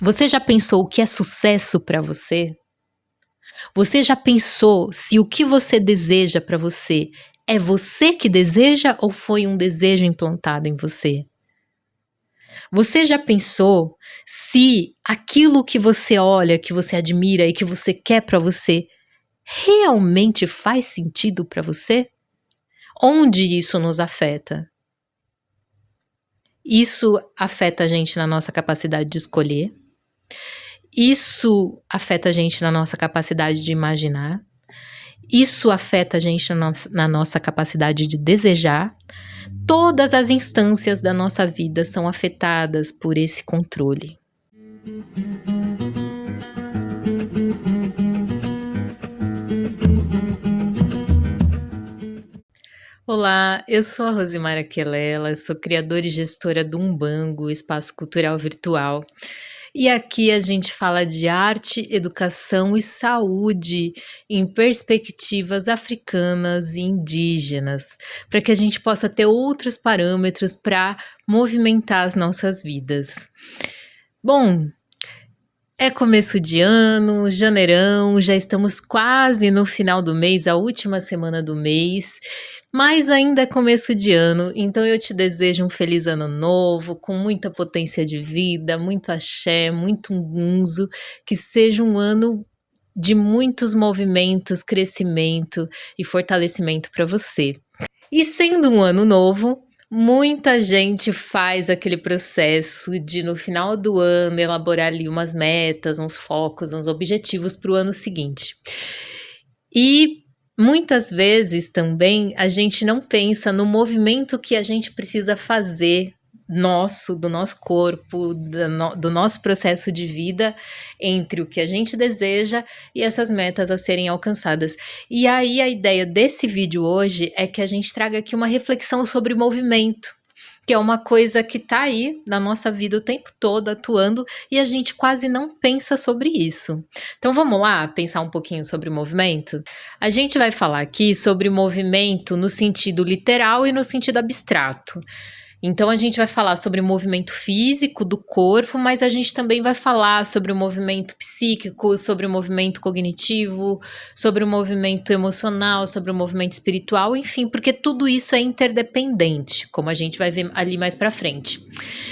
Você já pensou o que é sucesso para você? Você já pensou se o que você deseja para você é você que deseja ou foi um desejo implantado em você? Você já pensou se aquilo que você olha, que você admira e que você quer para você realmente faz sentido para você? Onde isso nos afeta? Isso afeta a gente na nossa capacidade de escolher. Isso afeta a gente na nossa capacidade de imaginar. Isso afeta a gente na nossa capacidade de desejar. Todas as instâncias da nossa vida são afetadas por esse controle. Olá, eu sou a Rosimara Quelela, sou criadora e gestora do Umbango, espaço cultural virtual. E aqui a gente fala de arte, educação e saúde em perspectivas africanas e indígenas, para que a gente possa ter outros parâmetros para movimentar as nossas vidas. Bom, é começo de ano, janeirão, já estamos quase no final do mês, a última semana do mês, mas ainda é começo de ano, então eu te desejo um feliz ano novo, com muita potência de vida, muito axé, muito ngunzo, que seja um ano de muitos movimentos, crescimento e fortalecimento para você. E sendo um ano novo, muita gente faz aquele processo de no final do ano elaborar ali umas metas, uns focos, uns objetivos para o ano seguinte. E muitas vezes também a gente não pensa no movimento que a gente precisa fazer do nosso corpo, do nosso processo de vida entre o que a gente deseja e essas metas a serem alcançadas. E aí a ideia desse vídeo hoje é que a gente traga aqui uma reflexão sobre movimento, que é uma coisa que tá aí na nossa vida o tempo todo atuando e a gente quase não pensa sobre isso. Então vamos lá pensar um pouquinho sobre movimento? A gente vai falar aqui sobre movimento no sentido literal e no sentido abstrato. Então a gente vai falar sobre o movimento físico do corpo, mas a gente também vai falar sobre o movimento psíquico, sobre o movimento cognitivo, sobre o movimento emocional, sobre o movimento espiritual, enfim, porque tudo isso é interdependente, como a gente vai ver ali mais para frente.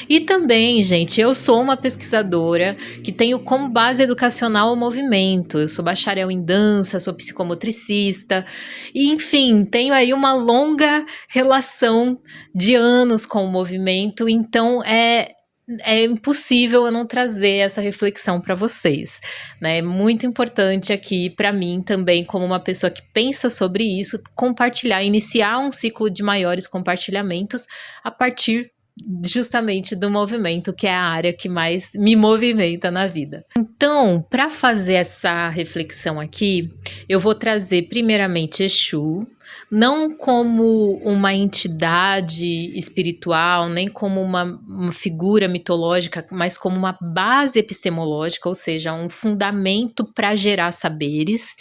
E também, gente, eu sou uma pesquisadora que tenho como base educacional o movimento. Eu sou bacharel em dança, sou psicomotricista, e enfim, tenho aí uma longa relação de anos com o movimento, então é impossível eu não trazer essa reflexão para vocês, né? É muito importante aqui para mim também, como uma pessoa que pensa sobre isso, compartilhar, iniciar um ciclo de maiores compartilhamentos a partir justamente do movimento, que é a área que mais me movimenta na vida. Então, para fazer essa reflexão aqui, eu vou trazer primeiramente Exu, não como uma entidade espiritual, nem como uma figura mitológica, mas como uma base epistemológica, ou seja, um fundamento para gerar saberes.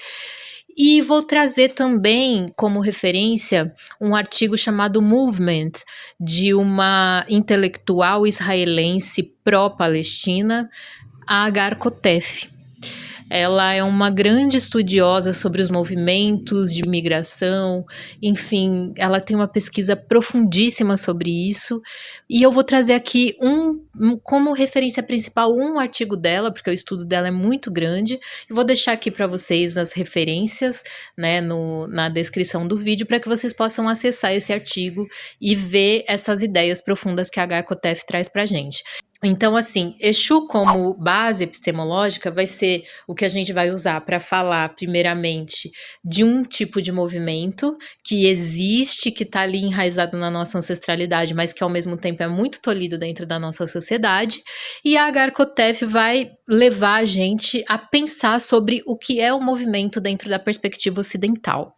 E vou trazer também como referência um artigo chamado Movement, de uma intelectual israelense pró-Palestina, a Agar Kotef. Ela é uma grande estudiosa sobre os movimentos de migração, enfim, ela tem uma pesquisa profundíssima sobre isso. E eu vou trazer aqui como referência principal um artigo dela, porque o estudo dela é muito grande, e vou deixar aqui para vocês as referências, né, na descrição do vídeo, para que vocês possam acessar esse artigo e ver essas ideias profundas que a Garkotef traz para a gente. Então, assim, Exu como base epistemológica vai ser o que a gente vai usar para falar, primeiramente, de um tipo de movimento que existe, que está ali enraizado na nossa ancestralidade, mas que ao mesmo tempo é muito tolhido dentro da nossa sociedade. E a Agar Kotef vai levar a gente a pensar sobre o que é o movimento dentro da perspectiva ocidental.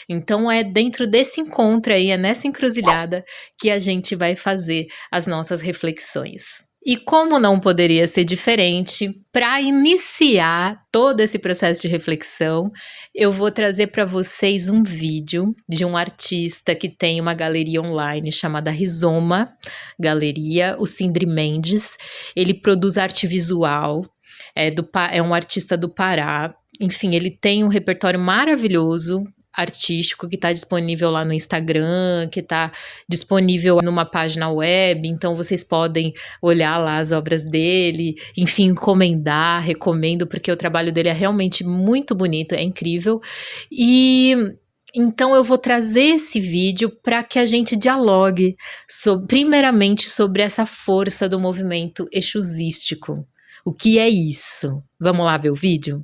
Então, é dentro desse encontro aí, é nessa encruzilhada que a gente vai fazer as nossas reflexões. E como não poderia ser diferente, para iniciar todo esse processo de reflexão, eu vou trazer para vocês um vídeo de um artista que tem uma galeria online chamada Rizoma Galeria, o Sindri Mendes. Ele produz arte visual, é um artista do Pará. Enfim, ele tem um repertório maravilhoso artístico que está disponível lá no Instagram, que está disponível numa página web, então vocês podem olhar lá as obras dele, enfim, encomendar, recomendo, porque o trabalho dele é realmente muito bonito, é incrível. E então eu vou trazer esse vídeo para que a gente dialogue primeiramente sobre essa força do movimento exusístico. O que é isso? Vamos lá ver o vídeo?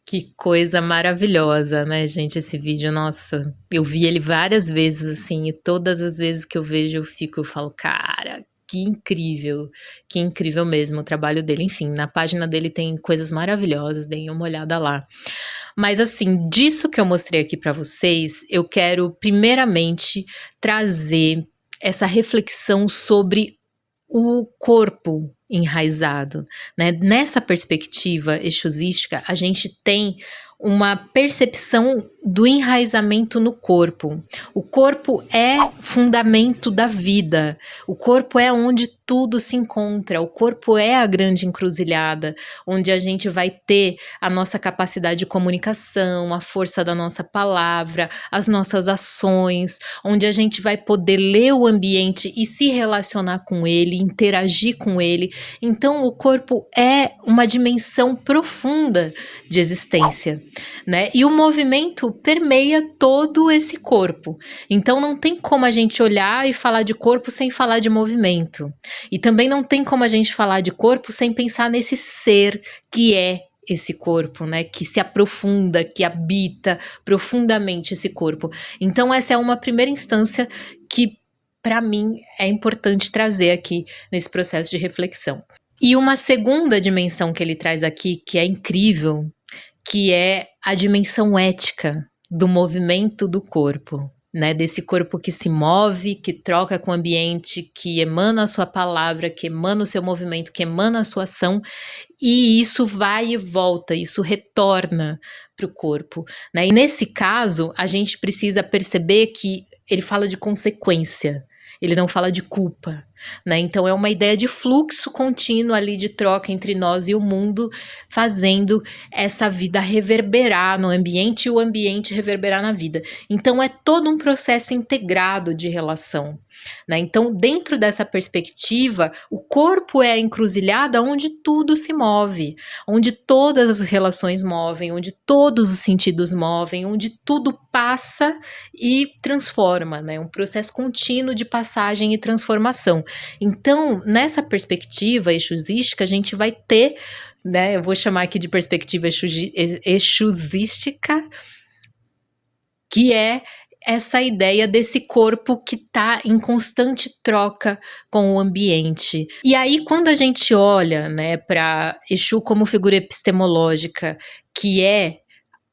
Que coisa maravilhosa, né, gente, esse vídeo. Nossa, eu vi ele várias vezes, assim, e todas as vezes que eu vejo eu falo: "Cara, que incrível mesmo o trabalho dele". Enfim, na página dele tem coisas maravilhosas, deem uma olhada lá. Mas, assim, disso que eu mostrei aqui para vocês, eu quero primeiramente trazer essa reflexão sobre o corpo enraizado, né. Nessa perspectiva exusística, a gente tem uma percepção do enraizamento no corpo. O corpo é fundamento da vida, o corpo é onde tudo se encontra, o corpo é a grande encruzilhada, onde a gente vai ter a nossa capacidade de comunicação, a força da nossa palavra, as nossas ações, onde a gente vai poder ler o ambiente e se relacionar com ele, interagir com ele. Então, o corpo é uma dimensão profunda de existência, né? E o movimento permeia todo esse corpo. Então, não tem como a gente olhar e falar de corpo sem falar de movimento. E também não tem como a gente falar de corpo sem pensar nesse ser que é esse corpo, né, que se aprofunda, que habita profundamente esse corpo. Então essa é uma primeira instância que, para mim, é importante trazer aqui nesse processo de reflexão. E uma segunda dimensão que ele traz aqui, que é incrível, que é a dimensão ética do movimento do corpo. né, desse corpo que se move, que troca com o ambiente, que emana a sua palavra, que emana o seu movimento, que emana a sua ação, e isso vai e volta, isso retorna para o corpo, né? E nesse caso, a gente precisa perceber que ele fala de consequência, ele não fala de culpa, né? Então é uma ideia de fluxo contínuo ali de troca entre nós e o mundo, fazendo essa vida reverberar no ambiente e o ambiente reverberar na vida. Então é todo um processo integrado de relação, né? Então, dentro dessa perspectiva, o corpo é a encruzilhada onde tudo se move, onde todas as relações movem, onde todos os sentidos movem, onde tudo passa e transforma, né? Um processo contínuo de passagem e transformação. Então, nessa perspectiva exusística, a gente vai ter, né? Eu vou chamar aqui de perspectiva exusística, que é essa ideia desse corpo que está em constante troca com o ambiente. E aí, quando a gente olha, né, para Exu como figura epistemológica, que é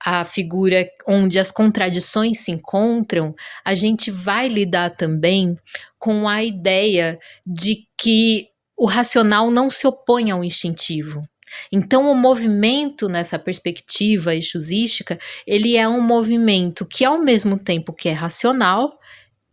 a figura onde as contradições se encontram, a gente vai lidar também com a ideia de que o racional não se opõe ao instintivo. Então, o movimento nessa perspectiva exusística, ele é um movimento que, ao mesmo tempo que é racional,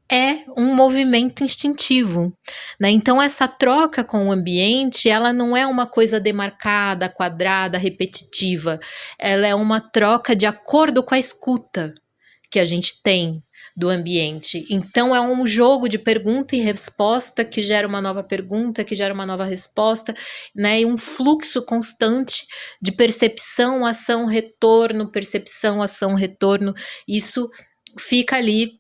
é um movimento instintivo, né? Então essa troca com o ambiente, ela não é uma coisa demarcada, quadrada, repetitiva. Ela é uma troca de acordo com a escuta que a gente tem do ambiente. Então é um jogo de pergunta e resposta que gera uma nova pergunta, que gera uma nova resposta, né? E um fluxo constante de percepção, ação, retorno, percepção, ação, retorno. Isso fica ali,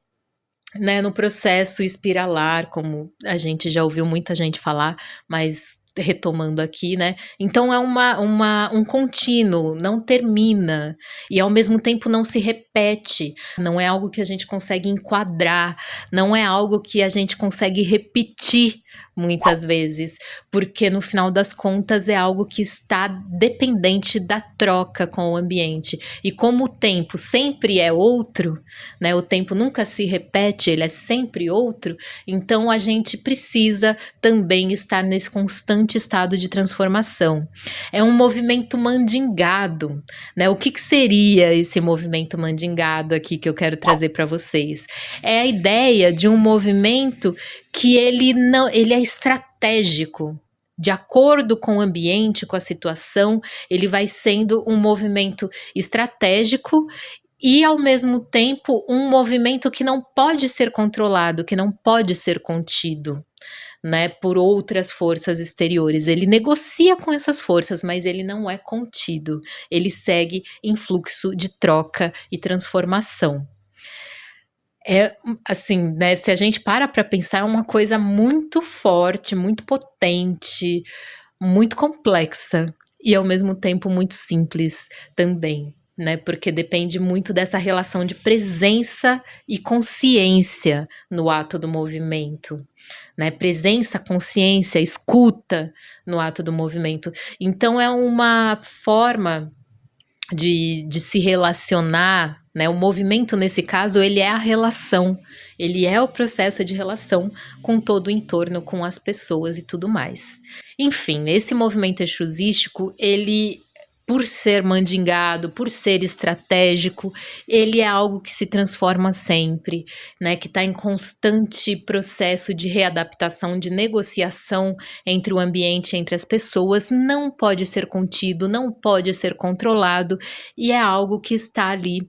né, no processo espiralar, como a gente já ouviu muita gente falar, mas retomando aqui, né? Então é um contínuo, não termina e ao mesmo tempo não se repete, não é algo que a gente consegue enquadrar, não é algo que a gente consegue repetir muitas vezes, porque no final das contas é algo que está dependente da troca com o ambiente. E como o tempo sempre é outro, né? O tempo nunca se repete, ele é sempre outro, então a gente precisa também estar nesse constante estado de transformação. É um movimento mandingado, né? O que seria esse movimento mandingado aqui que eu quero trazer para vocês? É a ideia de um movimento que ele é estratégico. De acordo com o ambiente, com a situação, ele vai sendo um movimento estratégico e, ao mesmo tempo, um movimento que não pode ser controlado, que não pode ser contido, né, por outras forças exteriores. Ele negocia com essas forças, mas ele não é contido. Ele segue em fluxo de troca e transformação. É, assim, né, se a gente para pensar, é uma coisa muito forte, muito potente, muito complexa e, ao mesmo tempo, muito simples também, né, porque depende muito dessa relação de presença e consciência no ato do movimento, né, presença, consciência, escuta no ato do movimento. Então é uma forma de se relacionar, né? O movimento, nesse caso, ele é a relação, ele é o processo de relação com todo o entorno, com as pessoas e tudo mais. Enfim, esse movimento exusístico, ele, por ser mandingado, por ser estratégico, ele é algo que se transforma sempre, né? Que está em constante processo de readaptação, de negociação entre o ambiente, entre as pessoas, não pode ser contido, não pode ser controlado, e é algo que está ali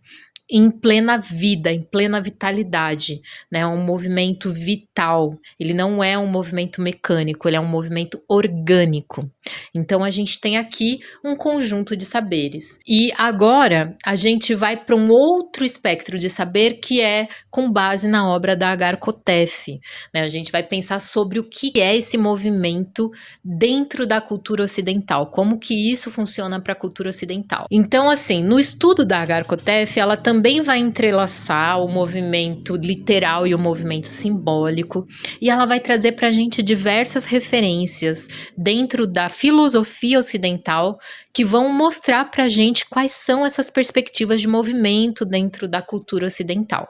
em plena vida, em plena vitalidade, né? É um movimento vital, ele não é um movimento mecânico, ele é um movimento orgânico. Então a gente tem aqui um conjunto de saberes. E agora a gente vai para um outro espectro de saber que é com base na obra da Agar Kotef, né? A gente vai pensar sobre o que é esse movimento dentro da cultura ocidental, como que isso funciona para a cultura ocidental. Então, assim, no estudo da Agar Kotef, ela também vai entrelaçar o movimento literal e o movimento simbólico, e ela vai trazer para a gente diversas referências dentro da filosofia ocidental que vão mostrar para a gente quais são essas perspectivas de movimento dentro da cultura ocidental.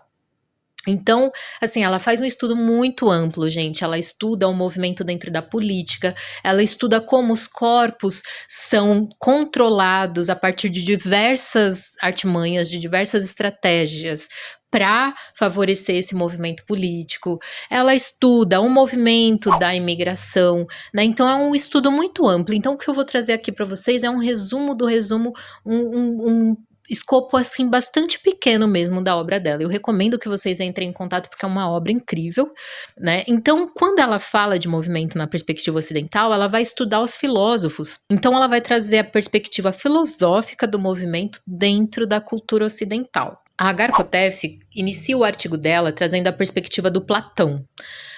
Então, assim, ela faz um estudo muito amplo, gente. Ela estuda o movimento dentro da política, ela estuda como os corpos são controlados a partir de diversas artimanhas, de diversas estratégias para favorecer esse movimento político. Ela estuda o movimento da imigração, né? Então é um estudo muito amplo. Então, o que eu vou trazer aqui para vocês é um resumo do resumo, um escopo assim bastante pequeno mesmo da obra dela. Eu recomendo que vocês entrem em contato porque é uma obra incrível, né? Então, quando ela fala de movimento na perspectiva ocidental, ela vai estudar os filósofos. Então, ela vai trazer a perspectiva filosófica do movimento dentro da cultura ocidental. A Agar Kotef inicia o artigo dela trazendo a perspectiva do Platão.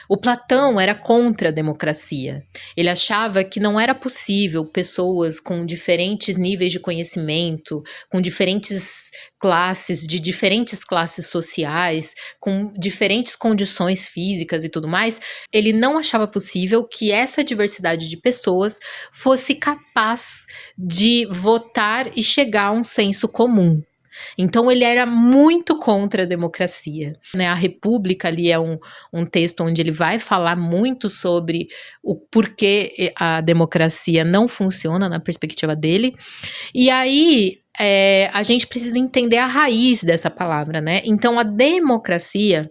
O Platão era contra a democracia. Ele achava que não era possível pessoas com diferentes níveis de conhecimento, com diferentes classes, de diferentes classes sociais, com diferentes condições físicas e tudo mais, ele não achava possível que essa diversidade de pessoas fosse capaz de votar e chegar a um senso comum. Então ele era muito contra a democracia, né? A República ali é um texto onde ele vai falar muito sobre o porquê a democracia não funciona na perspectiva dele. E aí a gente precisa entender a raiz dessa palavra, né? Então a democracia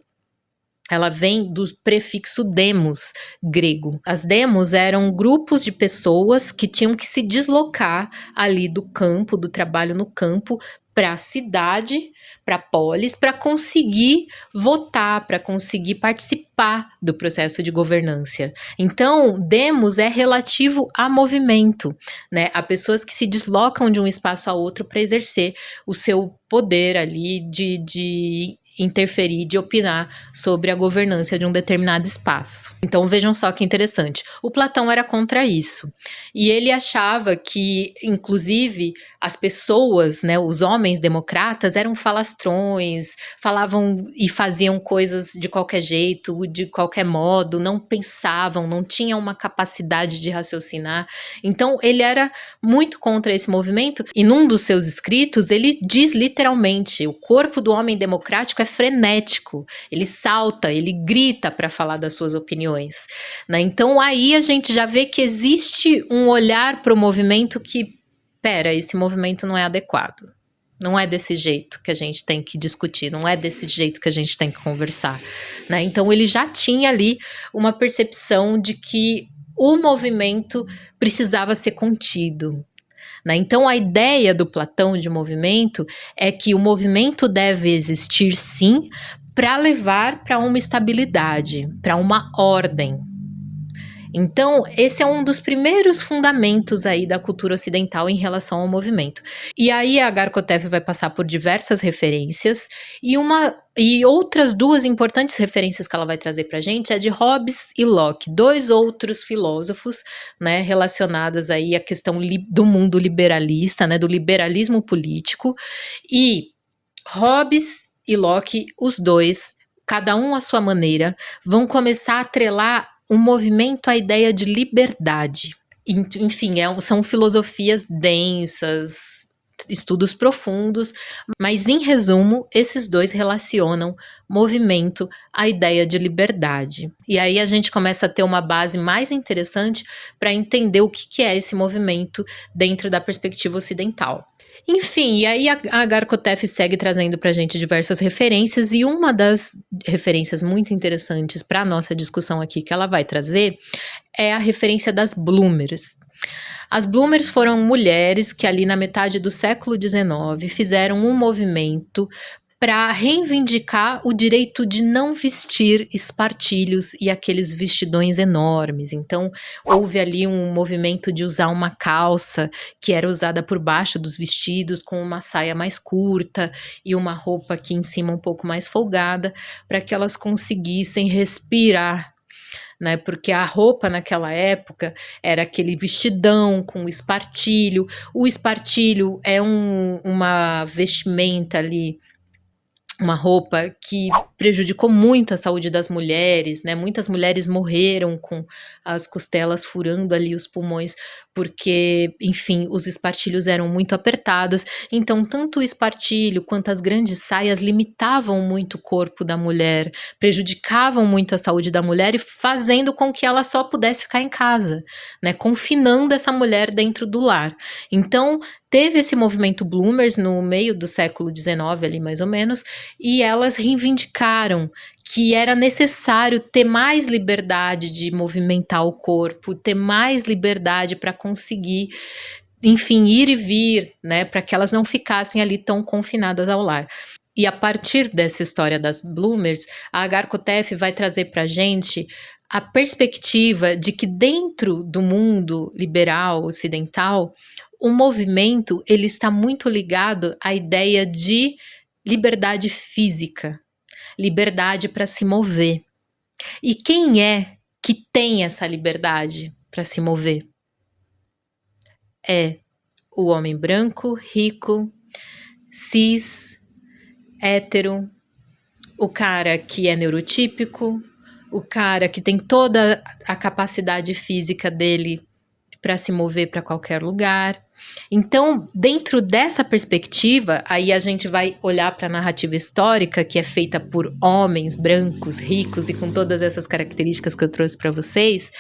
ela vem do prefixo demos grego. As demos eram grupos de pessoas que tinham que se deslocar ali do campo, do trabalho no campo, para a cidade, para a polis, para conseguir votar, para conseguir participar do processo de governância. Então, demos é relativo a movimento, né? A pessoas que se deslocam de um espaço a outro para exercer o seu poder ali de interferir, de opinar sobre a governança de um determinado espaço. Então vejam só que interessante. O Platão era contra isso. E ele achava que, inclusive, as pessoas, né, os homens democratas eram falastrões, falavam e faziam coisas de qualquer jeito, de qualquer modo, não pensavam, não tinham uma capacidade de raciocinar. Então ele era muito contra esse movimento e num dos seus escritos ele diz literalmente: o corpo do homem democrático é frenético, ele salta, ele grita para falar das suas opiniões, né? Então aí a gente já vê que existe um olhar para o movimento que, pera, esse movimento não é adequado. Não é desse jeito que a gente tem que discutir, não é desse jeito que a gente tem que conversar, né? Então ele já tinha ali uma percepção de que o movimento precisava ser contido, né? Então, a ideia do Platão de movimento é que o movimento deve existir, sim, para levar para uma estabilidade, para uma ordem. Então, esse é um dos primeiros fundamentos aí da cultura ocidental em relação ao movimento. E aí a Agar Kotef vai passar por diversas referências e outras duas importantes referências que ela vai trazer para a gente é de Hobbes e Locke, dois outros filósofos, né, relacionados aí à questão do mundo liberalista, né, do liberalismo político. E Hobbes e Locke, os dois, cada um à sua maneira, vão começar a atrelar um movimento à ideia de liberdade. Enfim, são filosofias densas, estudos profundos, mas em resumo, esses dois relacionam movimento à ideia de liberdade. E aí a gente começa a ter uma base mais interessante para entender o que é esse movimento dentro da perspectiva ocidental. Enfim, e aí a Agar Kotef segue trazendo para a gente diversas referências, e uma das referências muito interessantes para a nossa discussão aqui que ela vai trazer é a referência das Bloomers. As Bloomers foram mulheres que ali na metade do século XIX fizeram um movimento para reivindicar o direito de não vestir espartilhos e aqueles vestidões enormes. Então, houve ali um movimento de usar uma calça que era usada por baixo dos vestidos, com uma saia mais curta e uma roupa aqui em cima um pouco mais folgada, para que elas conseguissem respirar, né? Porque a roupa naquela época era aquele vestidão com espartilho. O espartilho é uma vestimenta ali, uma roupa que prejudicou muito a saúde das mulheres, né, muitas mulheres morreram com as costelas furando ali os pulmões, porque, enfim, os espartilhos eram muito apertados, então tanto o espartilho quanto as grandes saias limitavam muito o corpo da mulher, prejudicavam muito a saúde da mulher e fazendo com que ela só pudesse ficar em casa, né, confinando essa mulher dentro do lar. Então, teve esse movimento Bloomers no meio do século XIX ali mais ou menos, e elas reivindicaram que era necessário ter mais liberdade de movimentar o corpo, ter mais liberdade para conseguir, enfim, ir e vir, né, para que elas não ficassem ali tão confinadas ao lar. E a partir dessa história das Bloomers, a Agar Kotef vai trazer para a gente a perspectiva de que dentro do mundo liberal ocidental, o movimento ele está muito ligado à ideia de liberdade física, liberdade para se mover. E quem é que tem essa liberdade para se mover? É o homem branco, rico, cis, hétero, o cara que é neurotípico, o cara que tem toda a capacidade física dele para se mover para qualquer lugar. Então, dentro dessa perspectiva, aí a gente vai olhar para a narrativa histórica, que é feita por homens brancos, ricos e com todas essas características que eu trouxe para vocês.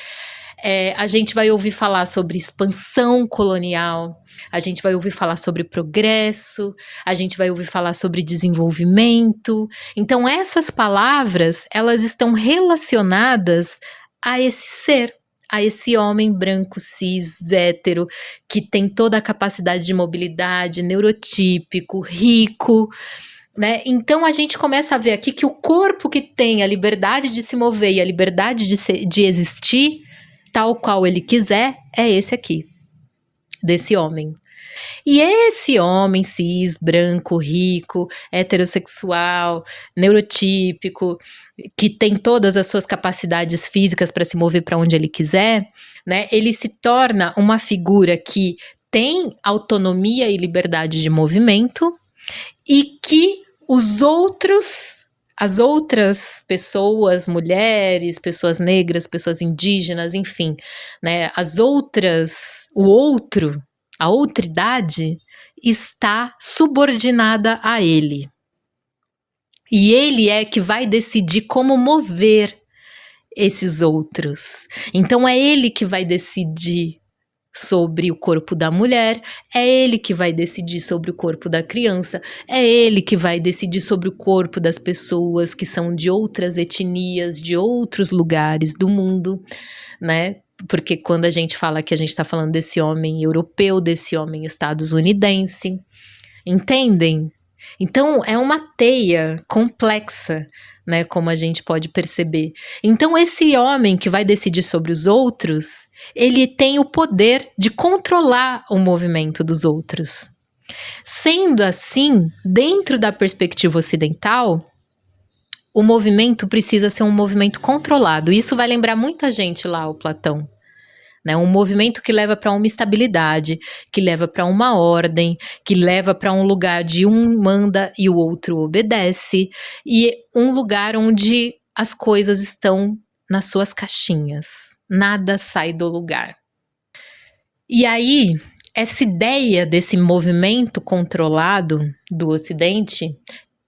A gente vai ouvir falar sobre expansão colonial, a gente vai ouvir falar sobre progresso, a gente vai ouvir falar sobre desenvolvimento. Então, essas palavras, elas estão relacionadas a esse ser, a esse homem branco, cis, hétero, que tem toda a capacidade de mobilidade, neurotípico, rico, né? Então a gente começa a ver aqui que o corpo que tem a liberdade de se mover e a liberdade de existir, tal qual ele quiser, é esse aqui, desse homem. E esse homem cis, branco, rico, heterossexual, neurotípico, que tem todas as suas capacidades físicas para se mover para onde ele quiser, né? Ele se torna uma figura que tem autonomia e liberdade de movimento e que as outras pessoas, mulheres, pessoas negras, pessoas indígenas, enfim, né, o outro, a outridade está subordinada a ele. E ele é que vai decidir como mover esses outros. Então é ele que vai decidir sobre o corpo da mulher, é ele que vai decidir sobre o corpo da criança, é ele que vai decidir sobre o corpo das pessoas que são de outras etnias, de outros lugares do mundo, né? Porque quando a gente fala que a gente está falando desse homem europeu, desse homem estadunidense, entendem? Então é uma teia complexa, né, como a gente pode perceber. Então esse homem que vai decidir sobre os outros, ele tem o poder de controlar o movimento dos outros. Sendo assim, dentro da perspectiva ocidental, o movimento precisa ser um movimento controlado. Isso vai lembrar muita gente lá, o Platão. Né, um movimento que leva para uma estabilidade, que leva para uma ordem, que leva para um lugar de um manda e o outro obedece, e um lugar onde as coisas estão nas suas caixinhas, nada sai do lugar. E aí, essa ideia desse movimento controlado do Ocidente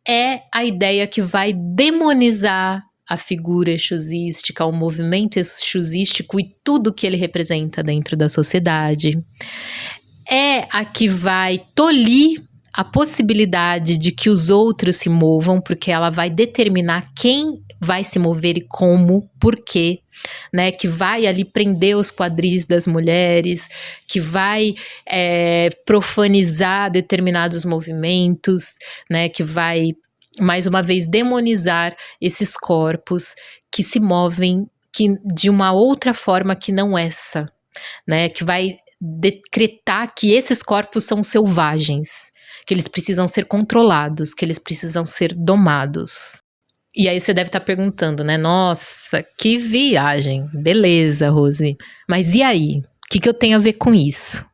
é a ideia que vai demonizar a figura exusística, o movimento exusístico e tudo que ele representa dentro da sociedade. É a que vai tolir a possibilidade de que os outros se movam, porque ela vai determinar quem vai se mover e como, por quê, né? Que vai ali prender os quadris das mulheres, que vai profanizar determinados movimentos, né? Que vai mais uma vez demonizar esses corpos que se movem de uma outra forma que não essa, né? Que vai decretar que esses corpos são selvagens, que eles precisam ser controlados, que eles precisam ser domados. E aí você deve estar perguntando, né? Nossa, que viagem! Beleza, Rose. Mas e aí? O que eu tenho a ver com isso?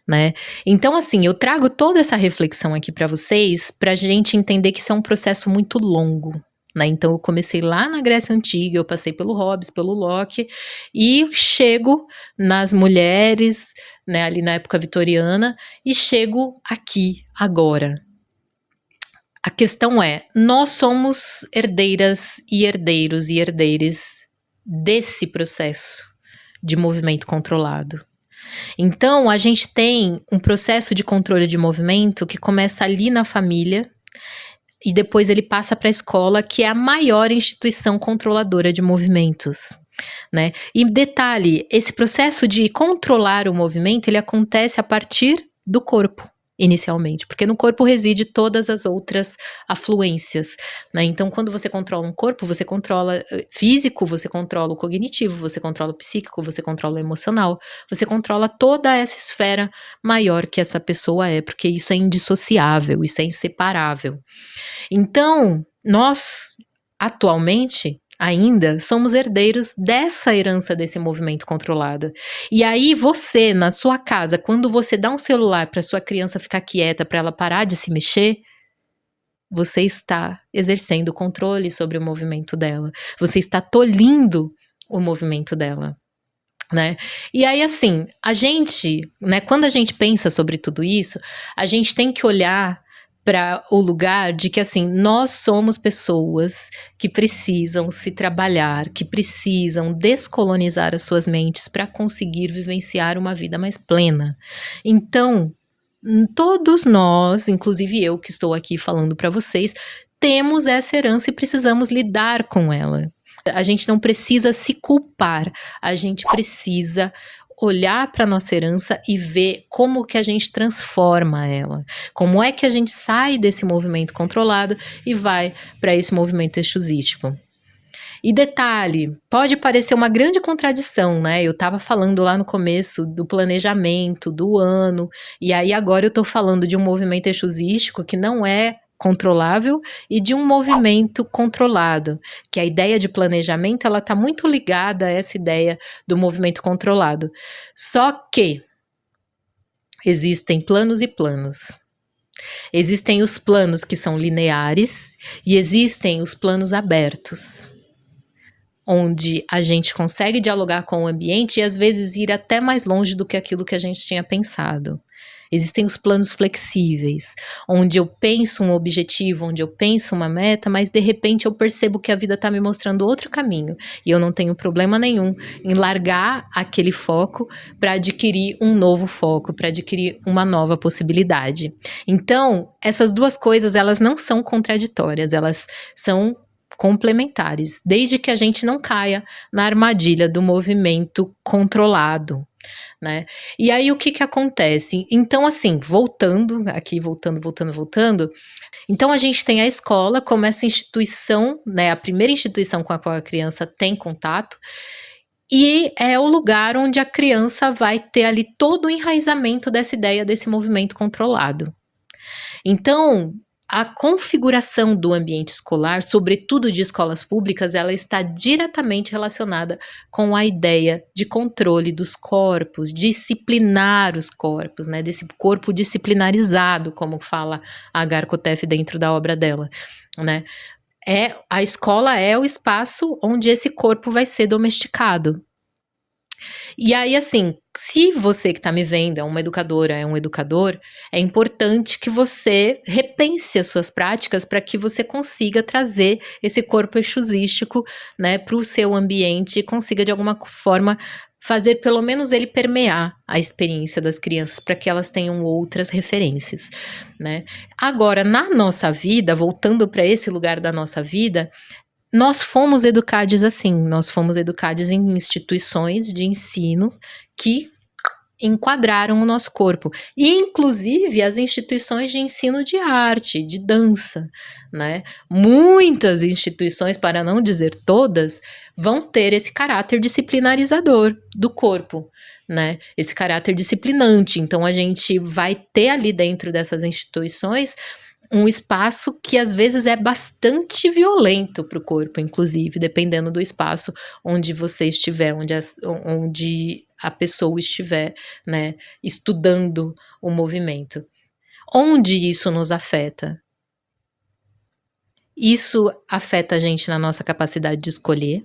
Né? Então, assim, eu trago toda essa reflexão aqui para vocês, para a gente entender que isso é um processo muito longo, né, então eu comecei lá na Grécia Antiga, eu passei pelo Hobbes, pelo Locke, e chego nas mulheres, né, ali na época vitoriana, e chego aqui, agora. A questão é, nós somos herdeiras e herdeiros e herdeires desse processo de movimento controlado. Então, a gente tem um processo de controle de movimento que começa ali na família e depois ele passa para a escola, que é a maior instituição controladora de movimentos, né? E detalhe, esse processo de controlar o movimento, ele acontece a partir do corpo, inicialmente, porque no corpo reside todas as outras afluências, né? Então, quando você controla um corpo, você controla físico, você controla o cognitivo, você controla o psíquico, você controla o emocional, você controla toda essa esfera maior que essa pessoa é, porque isso é indissociável, isso é inseparável. Então, nós, atualmente, ainda somos herdeiros dessa herança desse movimento controlado. E aí você, na sua casa, quando você dá um celular para sua criança ficar quieta, para ela parar de se mexer, você está exercendo controle sobre o movimento dela. Você está tolhindo o movimento dela. Né? E aí, assim, a gente, né, quando a gente pensa sobre tudo isso, a gente tem que olhar para o lugar de que, assim, nós somos pessoas que precisam se trabalhar, que precisam descolonizar as suas mentes para conseguir vivenciar uma vida mais plena. Então, todos nós, inclusive eu que estou aqui falando para vocês, temos essa herança e precisamos lidar com ela. A gente não precisa se culpar, a gente precisa olhar para nossa herança e ver como que a gente transforma ela. Como é que a gente sai desse movimento controlado e vai para esse movimento exusístico. E detalhe, pode parecer uma grande contradição, né? Eu estava falando lá no começo do planejamento, do ano, e aí agora eu estou falando de um movimento exusístico que não é controlável e de um movimento controlado, que a ideia de planejamento ela está muito ligada a essa ideia do movimento controlado. Só que existem planos e planos. Existem os planos que são lineares e existem os planos abertos, onde a gente consegue dialogar com o ambiente e às vezes ir até mais longe do que aquilo que a gente tinha pensado. Existem os planos flexíveis, onde eu penso um objetivo, onde eu penso uma meta, mas de repente eu percebo que a vida está me mostrando outro caminho e eu não tenho problema nenhum em largar aquele foco para adquirir um novo foco, para adquirir uma nova possibilidade. Então, essas duas coisas, elas não são contraditórias, elas são complementares, desde que a gente não caia na armadilha do movimento controlado, né? E aí o que que acontece? Então, assim, voltando, então a gente tem a escola como essa instituição, né, a primeira instituição com a qual a criança tem contato, e é o lugar onde a criança vai ter ali todo o enraizamento dessa ideia desse movimento controlado. Então, a configuração do ambiente escolar, sobretudo de escolas públicas, ela está diretamente relacionada com a ideia de controle dos corpos, disciplinar os corpos, né, desse corpo disciplinarizado, como fala a Garkotef dentro da obra dela, né? A escola é o espaço onde esse corpo vai ser domesticado. E aí, assim, se você que está me vendo é uma educadora, é um educador, é importante que você repense as suas práticas para que você consiga trazer esse corpo exusístico, né, para o seu ambiente e consiga, de alguma forma, fazer pelo menos ele permear a experiência das crianças para que elas tenham outras referências, né? Agora, na nossa vida, voltando para esse lugar da nossa vida, nós fomos educados assim, nós fomos educados em instituições de ensino que enquadraram o nosso corpo, e inclusive as instituições de ensino de arte, de dança, né? Muitas instituições, para não dizer todas, vão ter esse caráter disciplinarizador do corpo, né? Esse caráter disciplinante. Então a gente vai ter ali dentro dessas instituições um espaço que às vezes é bastante violento para o corpo, inclusive, dependendo do espaço onde você estiver, onde a pessoa estiver, né, estudando o movimento. Onde isso nos afeta? Isso afeta a gente na nossa capacidade de escolher,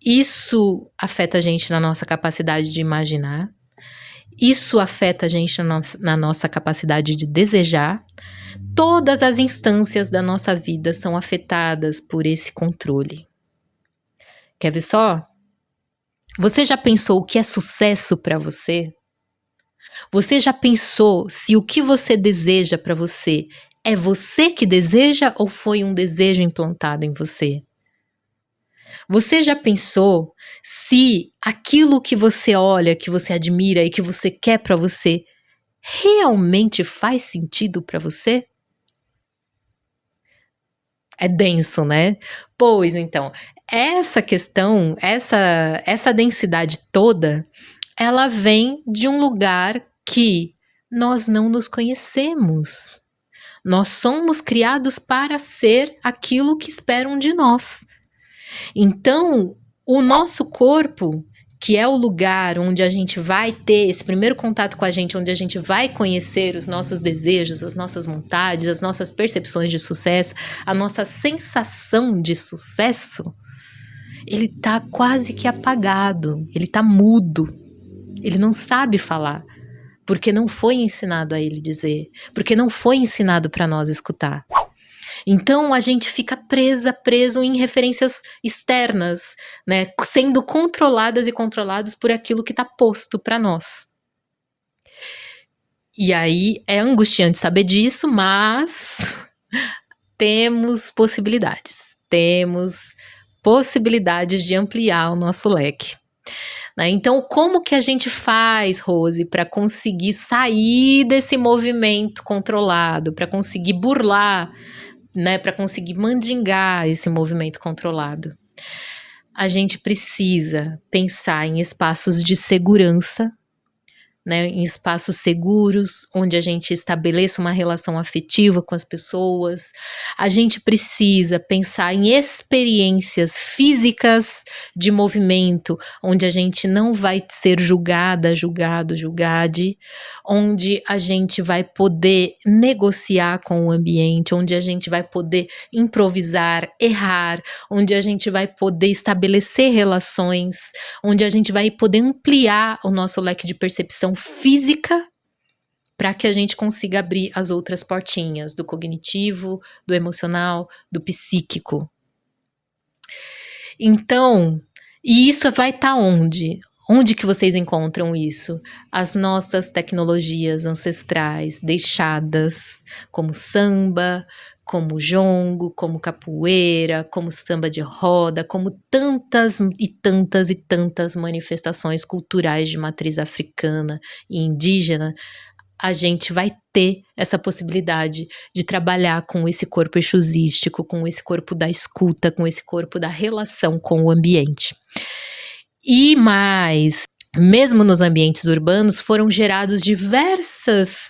isso afeta a gente na nossa capacidade de imaginar, isso afeta a gente na nossa capacidade de desejar. Todas as instâncias da nossa vida são afetadas por esse controle. Quer ver só? Você já pensou o que é sucesso para você? Você já pensou se o que você deseja para você é você que deseja ou foi um desejo implantado em você? Você já pensou se aquilo que você olha, que você admira e que você quer para você realmente faz sentido para você? É denso, né? Pois então, essa questão, essa densidade toda, ela vem de um lugar que nós não nos conhecemos. Nós somos criados para ser aquilo que esperam de nós. Então, o nosso corpo, que é o lugar onde a gente vai ter esse primeiro contato com a gente, onde a gente vai conhecer os nossos desejos, as nossas vontades, as nossas percepções de sucesso, a nossa sensação de sucesso, ele tá quase que apagado, ele tá mudo, ele não sabe falar, porque não foi ensinado a ele dizer, porque não foi ensinado para nós escutar. Então a gente fica preso em referências externas, né, sendo controladas e controlados por aquilo que está posto para nós. E aí é angustiante saber disso, mas temos possibilidades de ampliar o nosso leque. Né? Então, como que a gente faz, Rose, para conseguir sair desse movimento controlado, para conseguir burlar, né, para conseguir mandingar esse movimento controlado? A gente precisa pensar em espaços de segurança, né, em espaços seguros, onde a gente estabeleça uma relação afetiva com as pessoas. A gente precisa pensar em experiências físicas de movimento, onde a gente não vai ser julgade, onde a gente vai poder negociar com o ambiente, onde a gente vai poder improvisar, errar, onde a gente vai poder estabelecer relações, onde a gente vai poder ampliar o nosso leque de percepção física para que a gente consiga abrir as outras portinhas do cognitivo, do emocional, do psíquico. Então, e isso vai estar onde? Onde que vocês encontram isso? As nossas tecnologias ancestrais deixadas, como samba, como jongo, como capoeira, como samba de roda, como tantas e tantas e tantas manifestações culturais de matriz africana e indígena, a gente vai ter essa possibilidade de trabalhar com esse corpo exusístico, com esse corpo da escuta, com esse corpo da relação com o ambiente. E mais, mesmo nos ambientes urbanos, foram gerados diversas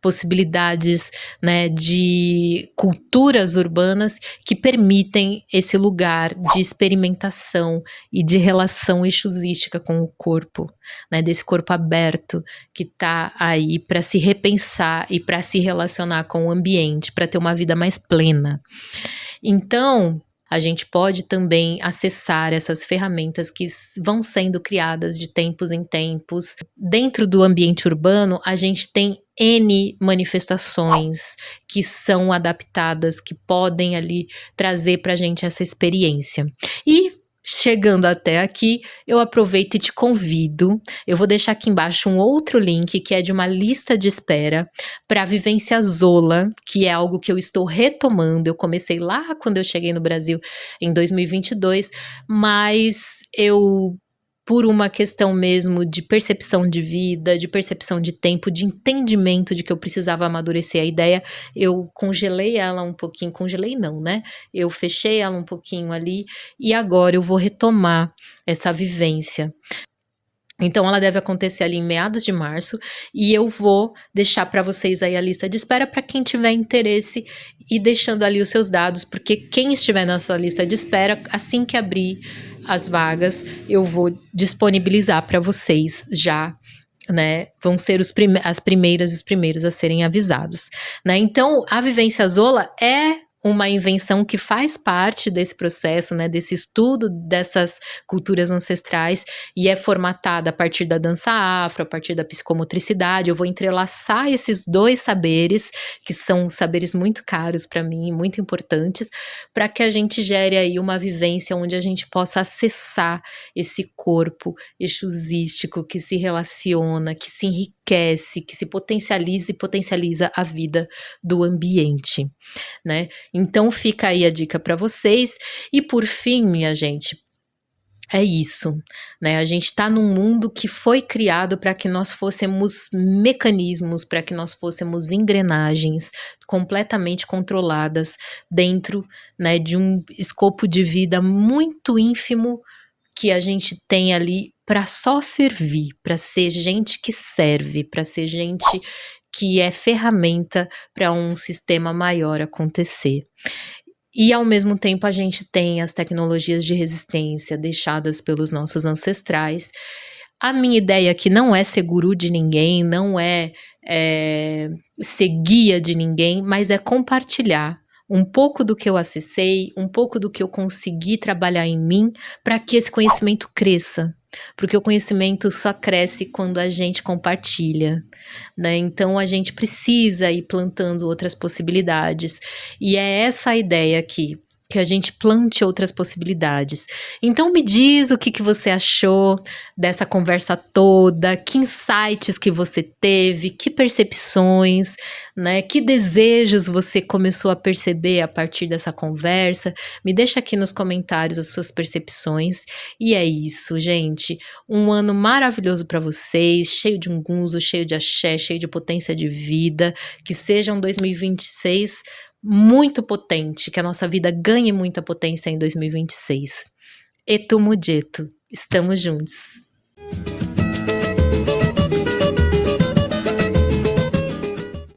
possibilidades, né, de culturas urbanas que permitem esse lugar de experimentação e de relação exusística com o corpo, né, desse corpo aberto que está aí para se repensar e para se relacionar com o ambiente, para ter uma vida mais plena. Então, a gente pode também acessar essas ferramentas que vão sendo criadas de tempos em tempos. Dentro do ambiente urbano, a gente tem N manifestações que são adaptadas, que podem ali trazer para a gente essa experiência. E chegando até aqui, eu aproveito e te convido. Eu vou deixar aqui embaixo um outro link que é de uma lista de espera para a Vivência Zola, que é algo que eu estou retomando. Eu comecei lá quando eu cheguei no Brasil em 2022, mas eu, por uma questão mesmo de percepção de vida, de percepção de tempo, de entendimento de que eu precisava amadurecer a ideia, eu congelei ela um pouquinho, congelei não, né? Eu fechei ela um pouquinho ali e agora eu vou retomar essa vivência. Então ela deve acontecer ali em meados de março e eu vou deixar para vocês aí a lista de espera para quem tiver interesse e deixando ali os seus dados, porque quem estiver nessa lista de espera, assim que abrir as vagas, eu vou disponibilizar para vocês já né, vão ser as primeiras e os primeiros a serem avisados, né. Então a vivência Zola é uma invenção que faz parte desse processo, né, desse estudo dessas culturas ancestrais e é formatada a partir da dança afro, a partir da psicomotricidade. Eu vou entrelaçar esses 2 saberes, que são saberes muito caros para mim, muito importantes, para que a gente gere aí uma vivência onde a gente possa acessar esse corpo exusístico que se relaciona, que se enriquece, que se potencializa e potencializa a vida do ambiente, né. Então fica aí a dica para vocês. E por fim, minha gente, é isso, né, a gente está num mundo que foi criado para que nós fôssemos mecanismos, para que nós fôssemos engrenagens completamente controladas dentro, né, de um escopo de vida muito ínfimo que a gente tem ali para só servir, para ser gente que serve, para ser gente que é ferramenta para um sistema maior acontecer. E ao mesmo tempo a gente tem as tecnologias de resistência deixadas pelos nossos ancestrais. A minha ideia aqui não é ser guru de ninguém, não é, ser guia de ninguém, mas é compartilhar um pouco do que eu acessei, um pouco do que eu consegui trabalhar em mim, para que esse conhecimento cresça, porque o conhecimento só cresce quando a gente compartilha, né, então a gente precisa ir plantando outras possibilidades, e é essa a ideia aqui, que a gente plante outras possibilidades. Então me diz o que que você achou dessa conversa toda, que insights que você teve, que percepções, né, que desejos você começou a perceber a partir dessa conversa. Me deixa aqui nos comentários as suas percepções. E é isso, gente. Um ano maravilhoso para vocês, cheio de unguzo, cheio de axé, cheio de potência de vida. Que seja um 2026 muito potente, que a nossa vida ganhe muita potência em 2026. Etumo dito, estamos juntos.